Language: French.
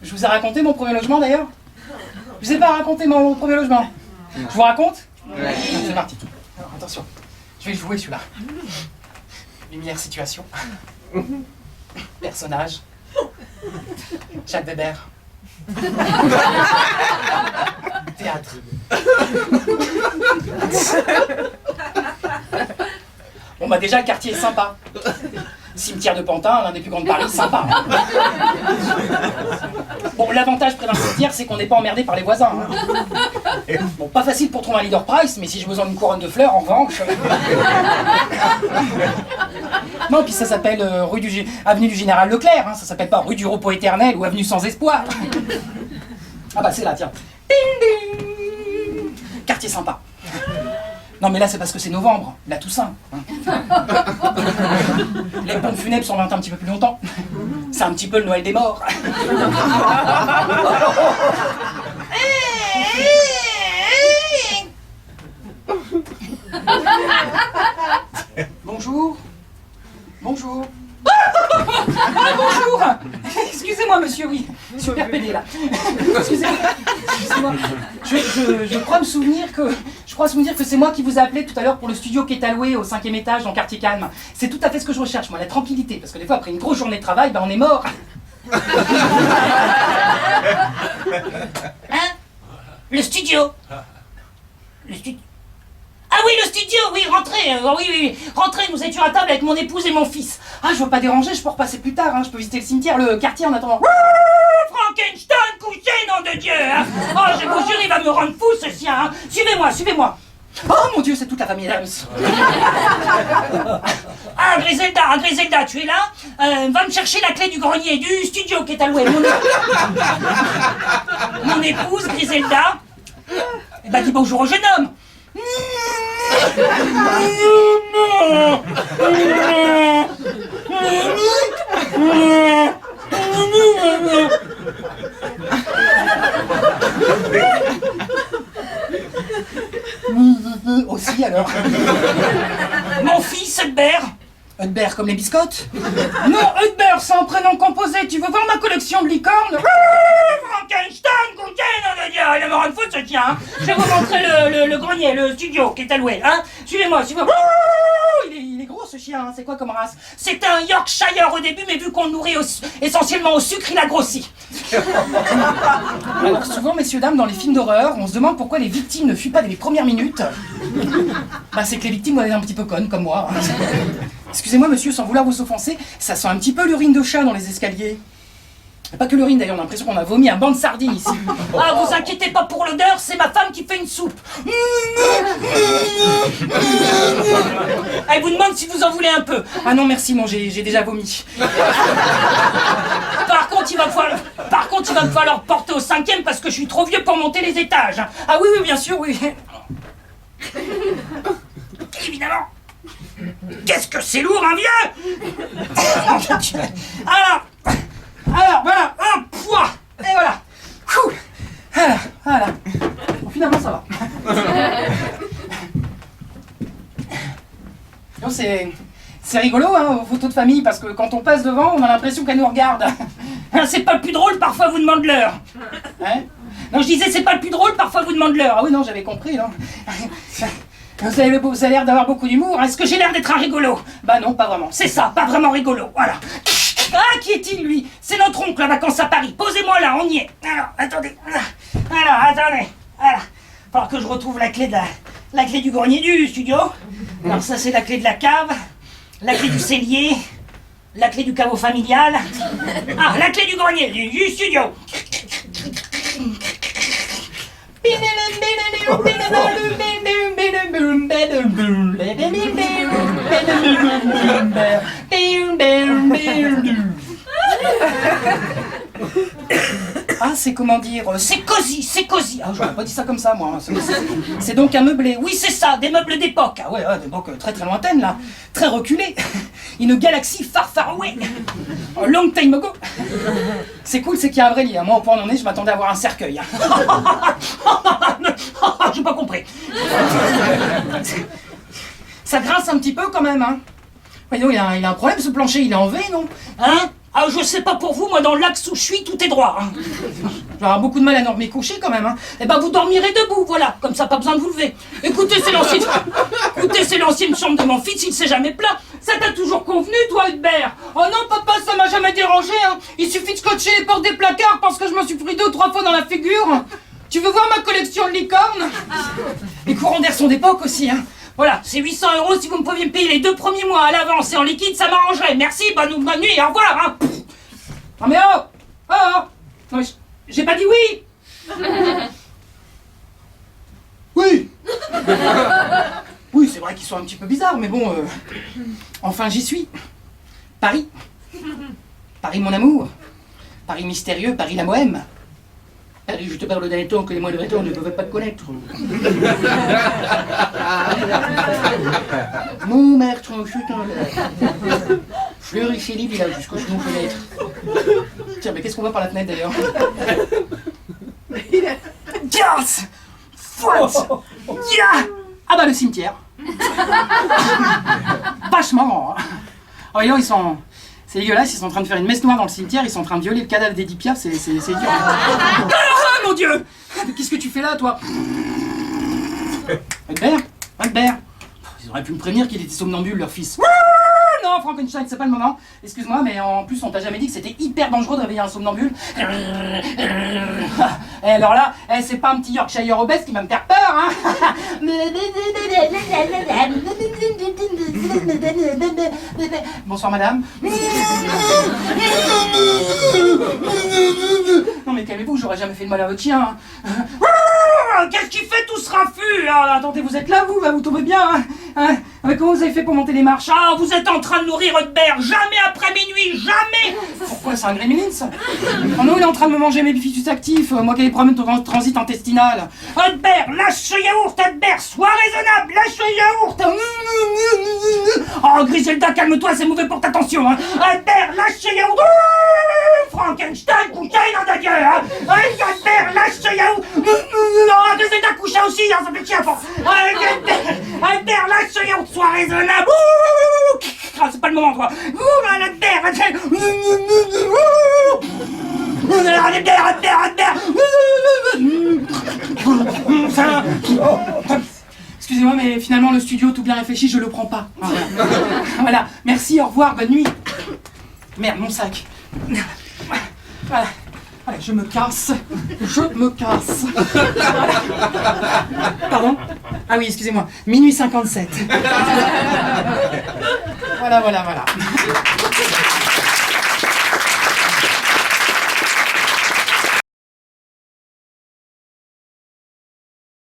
Je vous ai raconté mon premier logement d'ailleurs? Je vous ai pas raconté mon premier logement? Je vous raconte? Ouais. C'est parti. Alors attention, je vais le jouer celui-là. Lumière, situation. Personnage. Jacques Weber. Théâtre. Bon bah déjà le quartier est sympa. Cimetière de Pantin, l'un des plus grands de Paris, sympa. Bon, l'avantage près d'un cimetière, c'est qu'on n'est pas emmerdé par les voisins. Bon, pas facile pour trouver un leader price, mais si j'ai besoin d'une couronne de fleurs, en revanche... Non, puis ça s'appelle avenue du Général Leclerc, hein, ça s'appelle pas rue du repos éternel ou avenue sans espoir. Ah bah c'est là, tiens. Ding, ding. Quartier sympa. Non mais là c'est parce que c'est novembre, la Toussaint. Hein. Les pompes funèbres sont lentes un petit peu plus longtemps. C'est un petit peu le Noël des morts. Bonjour. Bonjour. Ah, bonjour. Excusez-moi monsieur, oui. Super pédé là. Excusez-moi. Je crois souvenir que c'est moi qui vous ai appelé tout à l'heure pour le studio qui est alloué au 5e étage dans Quartier Calme. C'est tout à fait ce que je recherche, moi, la tranquillité. Parce que des fois, après une grosse journée de travail, ben on est mort. Hein? Le studio. Le studio. Ah oui, le studio, oui, rentrez, oui, rentrez, nous étions à table avec mon épouse et mon fils. Ah, je veux pas déranger, je peux repasser plus tard, hein, je peux visiter le cimetière, le quartier en attendant. Frankenstein, couché, nom de Dieu, hein. Oh, je vous jure, il va me rendre fou, ce chien, hein. Suivez-moi, suivez-moi. Oh mon Dieu, c'est toute la famille Adams. Ah, Griselda, tu es là? Va me chercher la clé du grenier, du studio qui est alloué. Mon épouse, Griselda. Eh ben, dis bonjour au jeune homme. Aussi alors. Mon fils, Hudbert. Hudbert comme les biscottes? Non, Hudbert, c'est un prénom composé. Tu veux voir ma collection de licornes? Frankenstein, il va me rendre fou ce chien. Hein. Je vais vous montrer le grenier, le studio qui est alloué. Hein. Suivez-moi, suivez-moi. Il est gros ce chien, hein. C'est quoi comme race? C'est un Yorkshire au début, mais vu qu'on le nourrit essentiellement au sucre, il a grossi. Alors souvent, messieurs, dames, dans les films d'horreur, on se demande pourquoi les victimes ne fuient pas dès les premières minutes. Bah, c'est que les victimes doivent être un petit peu connes, comme moi. Hein. Excusez-moi, monsieur, sans vouloir vous offenser, ça sent un petit peu l'urine de chat dans les escaliers. Pas que l'urine d'ailleurs, on a l'impression qu'on a vomi un banc de sardines ici. Ah, vous inquiétez pas pour l'odeur, c'est ma femme qui fait une soupe. Elle vous demande si vous en voulez un peu. Ah non, merci, non, j'ai déjà vomi. Par contre, il va me falloir porter au 5e parce que je suis trop vieux pour monter les étages. Ah oui, bien sûr, oui. Évidemment. Qu'est-ce que c'est lourd, un vieux. Alors, voilà, un poids. Et voilà. Voilà. Bon, finalement, ça va. Non, c'est rigolo, hein, aux photos de famille, parce que quand on passe devant, on a l'impression qu'elle nous regarde. C'est pas le plus drôle, parfois vous demande l'heure. Hein? Non, je disais, c'est pas le plus drôle, parfois vous demande l'heure. Ah oui, non, j'avais compris, non. Vous avez l'air d'avoir beaucoup d'humour. Est-ce que j'ai l'air d'être un rigolo? Bah non, pas vraiment. C'est ça, pas vraiment rigolo. Voilà. Ah, qui est-il, lui? C'est notre oncle à vacances à Paris. Posez-moi là, on y est. Alors, attendez. Alors, attendez. Voilà. Il va falloir que je retrouve la clé du grenier du studio. Alors ça, c'est la clé de la cave, la clé du cellier, la clé du caveau familial. Ah, la clé du grenier, du studio. Ah, c'est comment dire? C'est cosy. Ah, j'aurais pas dit ça comme ça, moi. C'est donc un meublé. Oui, c'est ça, des meubles d'époque. Ah ouais, d'époque très très lointaine, là. Très reculée. Une galaxie far away. A long time ago. C'est cool, c'est qu'il y a un vrai lit. Moi, au point où on en est, je m'attendais à voir un cercueil. J'ai pas compris. Ça grince un petit peu quand même, hein. Voyons, il a un problème ce plancher, il est en V, non? Hein? Ah, je sais pas pour vous, moi dans l'axe où je suis, tout est droit. Hein. Je vais avoir beaucoup de mal à dormir couché quand même. Hein. Eh ben vous dormirez debout, voilà, comme ça pas besoin de vous lever. Écoutez, c'est l'ancienne chambre de mon fils, il s'est jamais plaint. Ça t'a toujours convenu, toi, Hubert? Oh non, papa, ça m'a jamais dérangé. Hein. Il suffit de scotcher les portes des placards parce que je me suis pris 2 ou 3 fois dans la figure. Tu veux voir ma collection de licornes? Les courants d'air sont d'époque aussi, hein. Voilà, c'est 800 € si vous me pouviez me payer les 2 premiers mois à l'avance et en liquide, ça m'arrangerait. Merci, bonne nuit, au revoir, hein. Non mais oh! Oh! Non mais j'ai pas dit oui! Oui! Oui, c'est vrai qu'ils sont un petit peu bizarres, mais bon, enfin j'y suis. Paris. Paris mon amour. Paris mystérieux, Paris la bohème. Paris, je te parle d'un temps que les moins de 20 ans ne peuvent pas te connaître. Mon maître, je t'en Fleury Philippe, il a jusqu'au genou fenêtre. Tiens, mais qu'est-ce qu'on voit par la fenêtre d'ailleurs? Yes! What? Yeah! Ah bah le cimetière. Vachement. Oh, et là, ils sont... C'est dégueulasse, ils sont en train de faire une messe noire dans le cimetière, ils sont en train de violer le cadavre d'Edith Piaf, c'est dur. Ah mon Dieu! Mais qu'est-ce que tu fais là, toi? Albert, ils auraient pu me prévenir qu'il était somnambule, leur fils. Non, Frankenstein, c'est pas le moment. Excuse-moi, mais en plus, on t'a jamais dit que c'était hyper dangereux de réveiller un somnambule. Et alors là, c'est pas un petit Yorkshire obèse qui va me faire peur, hein. Bonsoir, madame. Non mais calmez-vous, j'aurais jamais fait de mal à votre chien. Qu'est-ce qu'il fait tout ce raffut? Attendez, vous êtes là, vous tombez bien, hein. Comment vous avez fait pour monter les marches? Ah, vous êtes en train de nourrir Hubert, jamais après minuit, jamais. Pourquoi, c'est un gremlin, ça? Oh non, il est en train de me manger mes bifitus actifs, moi qui ai des problèmes de transit intestinal. Hubert, lâche ce yaourt, Hubert, sois raisonnable, lâche ce yaourt. Oh, Griselda, calme-toi, c'est mauvais pour ta tension, hein. Hubert, lâche ce yaourt. Frankenstein, coucha, il en a gueule, hein. Hubert, lâche ce yaourt. Non, Griselda, coucha aussi, hein, ça fait chier à force. Hubert, lâche ce yaourt, sois raisonnable. Ah, c'est pas le moment, toi. Excusez-moi, mais finalement, le studio, tout bien réfléchi, je le prends pas. Voilà, merci, au revoir, bonne nuit. Merde, mon sac. Voilà. Allez, je me casse. Pardon? Ah oui, excusez-moi. Minuit 57. Voilà.